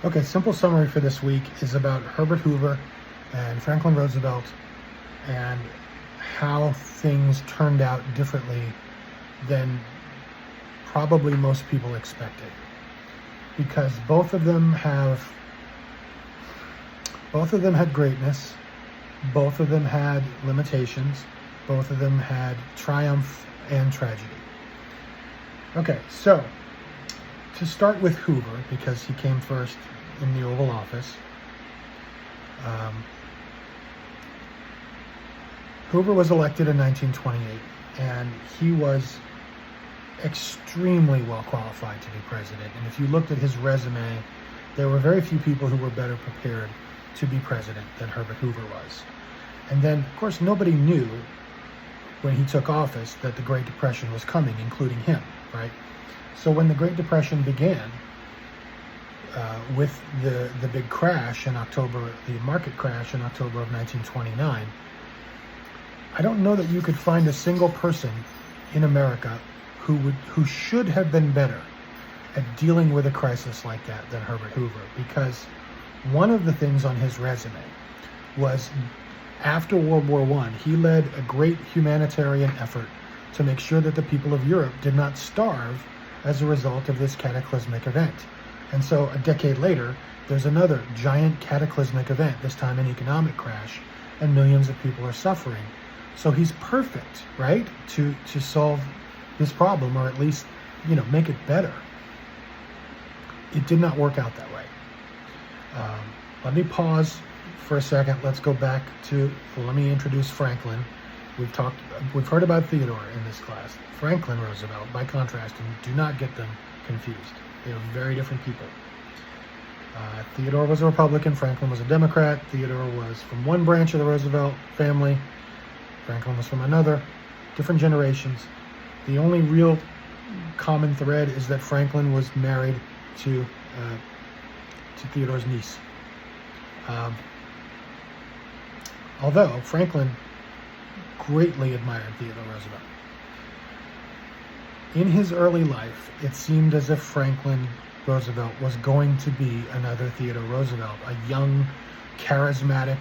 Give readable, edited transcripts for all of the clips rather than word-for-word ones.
Okay, simple summary for this week is about Herbert Hoover and Franklin Roosevelt and how things turned out differently than probably most people expected. Because both of them had greatness, both of them had limitations, both of them had triumph and tragedy. Okay, so to start with Hoover, because he came first in the Oval Office. Hoover was elected in 1928, and he was extremely well qualified to be president. And if you looked at his resume, there were very few people who were better prepared to be president than Herbert Hoover was. And then, of course, nobody knew when he took office that the Great Depression was coming, including him, right? So when the Great Depression began, with the big crash in October, the market crash in October of 1929, I don't know that you could find a single person in America who should have been better at dealing with a crisis like that than Herbert Hoover, because one of the things on his resume was after World War I, he led a great humanitarian effort to make sure that the people of Europe did not starve as a result of this cataclysmic event. And so a decade later, there's another giant cataclysmic event, this time an economic crash, and millions of people are suffering. So he's perfect, right, to solve this problem, or at least, make it better. It did not work out that way. Let me pause for a second. Let's go back let me introduce Franklin. We've heard about Theodore in this class. Franklin Roosevelt, by contrast, and do not get them confused. They are very different people. Theodore was a Republican, Franklin was a Democrat. Theodore was from one branch of the Roosevelt family. Franklin was from another. Different generations. The only real common thread is that Franklin was married to Theodore's niece. Although Franklin greatly admired Theodore Roosevelt. In his early life, it seemed as if Franklin Roosevelt was going to be another Theodore Roosevelt, a young, charismatic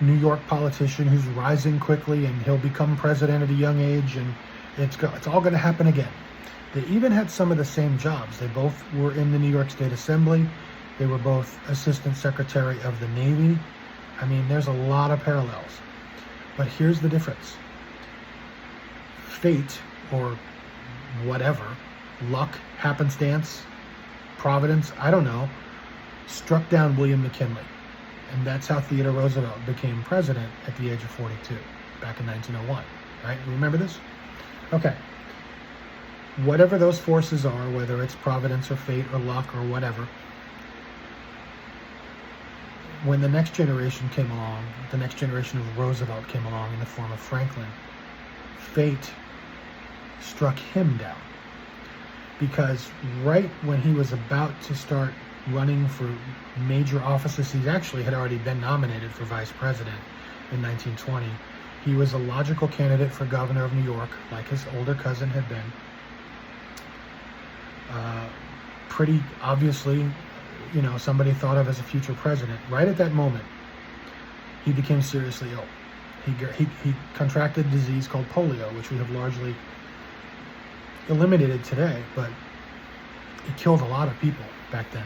New York politician who's rising quickly, and he'll become president at a young age, and it's all going to happen again. They even had some of the same jobs. They both were in the New York State Assembly. They were both Assistant Secretary of the Navy. I mean, there's a lot of parallels. But here's the difference. Fate, or whatever, luck, happenstance, providence, I don't know, struck down William McKinley. And that's how Theodore Roosevelt became president at the age of 42, back in 1901, right? Remember this? Okay. Whatever those forces are, whether it's providence or fate or luck or whatever, when the next generation came along, the next generation of Roosevelt came along in the form of Franklin, fate struck him down. Because right when he was about to start running for major offices, he actually had already been nominated for vice president in 1920. He was a logical candidate for governor of New York, like his older cousin had been. Pretty obviously, somebody thought of as a future president. Right at that moment, he became seriously ill. He contracted a disease called polio, which we have largely eliminated today, but it killed a lot of people back then.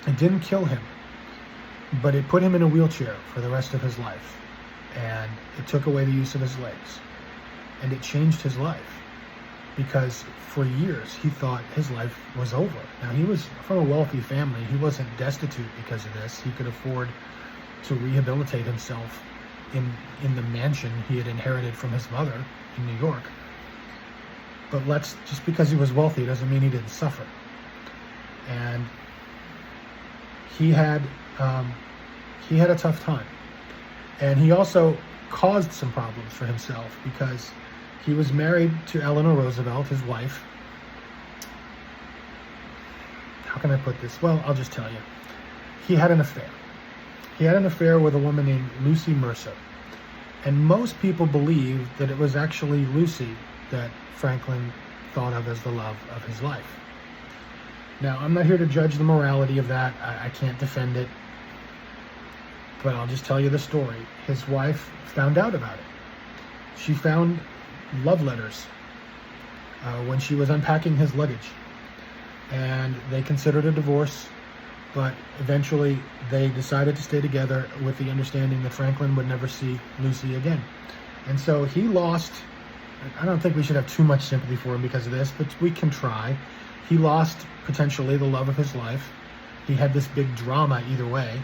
It didn't kill him, but it put him in a wheelchair for the rest of his life, and it took away the use of his legs, and it changed his life, because for years he thought his life was over. Now, he was from a wealthy family. He wasn't destitute because of this. He could afford to rehabilitate himself in the mansion he had inherited from his mother in New York. But just because he was wealthy doesn't mean he didn't suffer. And he had a tough time. And he also caused some problems for himself, because he was married to Eleanor Roosevelt, his wife. How can I put this? Well, I'll just tell you. He had an affair. He had an affair with a woman named Lucy Mercer. And most people believe that it was actually Lucy that Franklin thought of as the love of his life. Now, I'm not here to judge the morality of that. I can't defend it. But I'll just tell you the story. His wife found out about it. She found love letters when she was unpacking his luggage. And they considered a divorce, but eventually they decided to stay together with the understanding that Franklin would never see Lucy again. And so he lost, I don't think we should have too much sympathy for him because of this, but we can try. He lost potentially the love of his life. He had this big drama either way.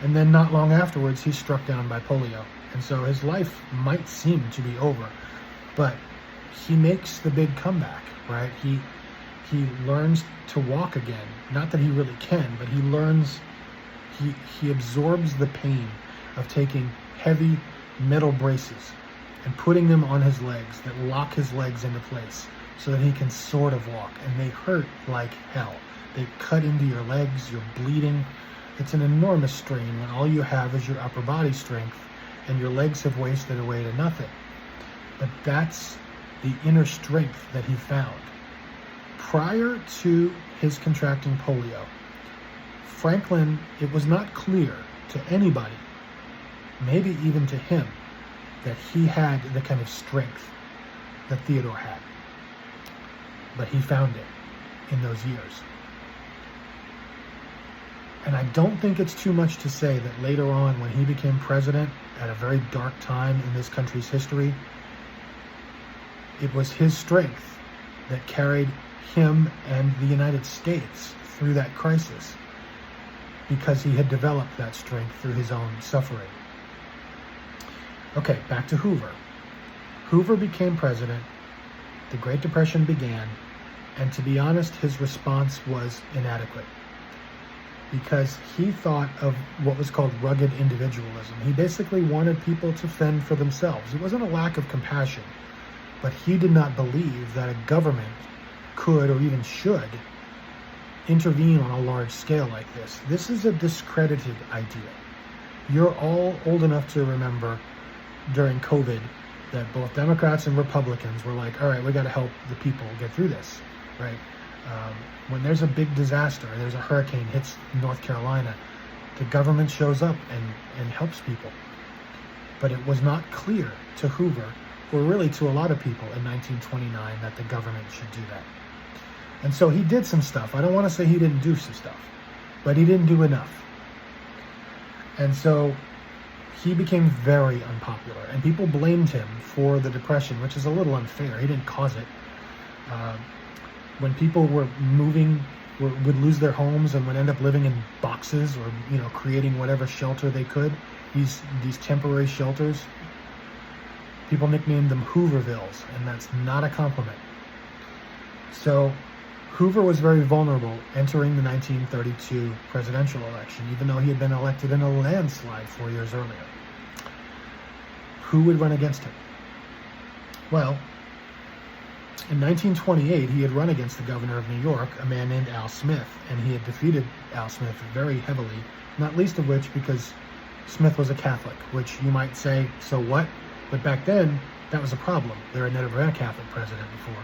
And then not long afterwards, he's struck down by polio. And so his life might seem to be over, but he makes the big comeback, right? He learns to walk again. Not that he really can, but he learns, he absorbs the pain of taking heavy metal braces and putting them on his legs that lock his legs into place so that he can sort of walk. And they hurt like hell. They cut into your legs, you're bleeding. It's an enormous strain when all you have is your upper body strength and your legs have wasted away to nothing. But that's the inner strength that he found. Prior to his contracting polio, Franklin, it was not clear to anybody, maybe even to him, that he had the kind of strength that Theodore had. But he found it in those years. And I don't think it's too much to say that later on, when he became president at a very dark time in this country's history, it was his strength that carried him and the United States through that crisis, because he had developed that strength through his own suffering. Okay, back to Hoover. Hoover became president, the Great Depression began, and to be honest, his response was inadequate, because he thought of what was called rugged individualism. He basically wanted people to fend for themselves. It wasn't a lack of compassion, but he did not believe that a government could or even should intervene on a large scale like this. This is a discredited idea. You're all old enough to remember during COVID that both Democrats and Republicans were like, all right, we got to help the people get through this, right? When there's a big disaster, there's a hurricane hits North Carolina, the government shows up and helps people. But it was not clear to Hoover, or really to a lot of people in 1929, that the government should do that. And so he did some stuff. I don't want to say he didn't do some stuff, but he didn't do enough. And so he became very unpopular, and people blamed him for the Depression, which is a little unfair. He didn't cause it. When people were moving, would lose their homes and would end up living in boxes or, creating whatever shelter they could, these temporary shelters, people nicknamed them Hoovervilles, and that's not a compliment. So Hoover was very vulnerable entering the 1932 presidential election, even though he had been elected in a landslide 4 years earlier. Who would run against him? Well, in 1928, he had run against the governor of New York, a man named Al Smith, and he had defeated Al Smith very heavily, not least of which because Smith was a Catholic, which you might say, so what? But back then, that was a problem. There had never been a Catholic president before.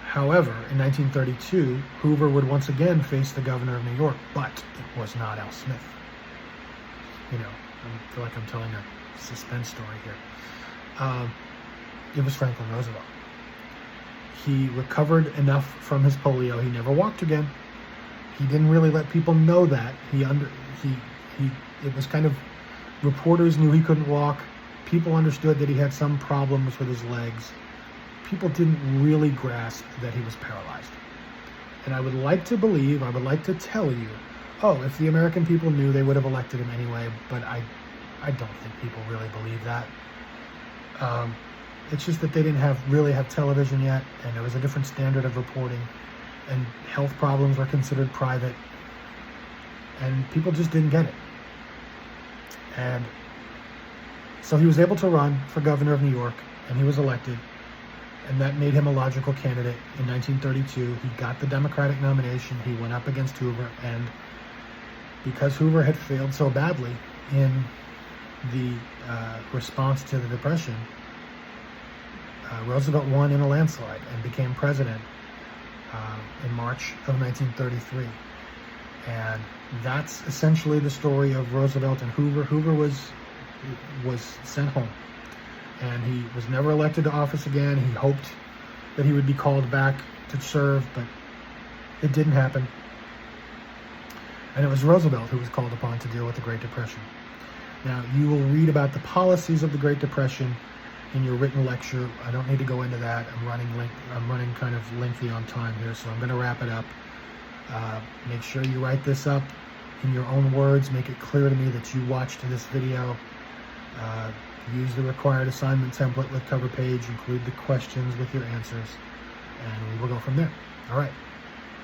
However, in 1932, Hoover would once again face the governor of New York, but it was not Al Smith. I feel like I'm telling a suspense story here. It was Franklin Roosevelt. He recovered enough from his polio. He never walked again. He didn't really let people know that. It was kind of, reporters knew he couldn't walk. People understood that he had some problems with his legs. People didn't really grasp that he was paralyzed. And I would like to believe, I would like to tell you, if the American people knew, they would have elected him anyway, but I don't think people really believe that. It's just that they didn't really have television yet, and there was a different standard of reporting, and health problems were considered private, and people just didn't get it. And so he was able to run for governor of New York, and he was elected, and that made him a logical candidate. In 1932, he got the Democratic nomination. He went up against Hoover, and because Hoover had failed so badly in the response to the Depression, Roosevelt won in a landslide and became president in March of 1933. And that's essentially the story of Roosevelt and Hoover. Hoover was sent home, and he was never elected to office again. He hoped that he would be called back to serve, but it didn't happen. And it was Roosevelt who was called upon to deal with the Great Depression. Now, you will read about the policies of the Great Depression in your written lecture. I don't need to go into that. I'm running kind of lengthy on time here, so I'm going to wrap it up. Make sure you write this up in your own words. Make it clear to me that you watched this video. Use the required assignment template with cover page. Include the questions with your answers, and we will go from there. All right.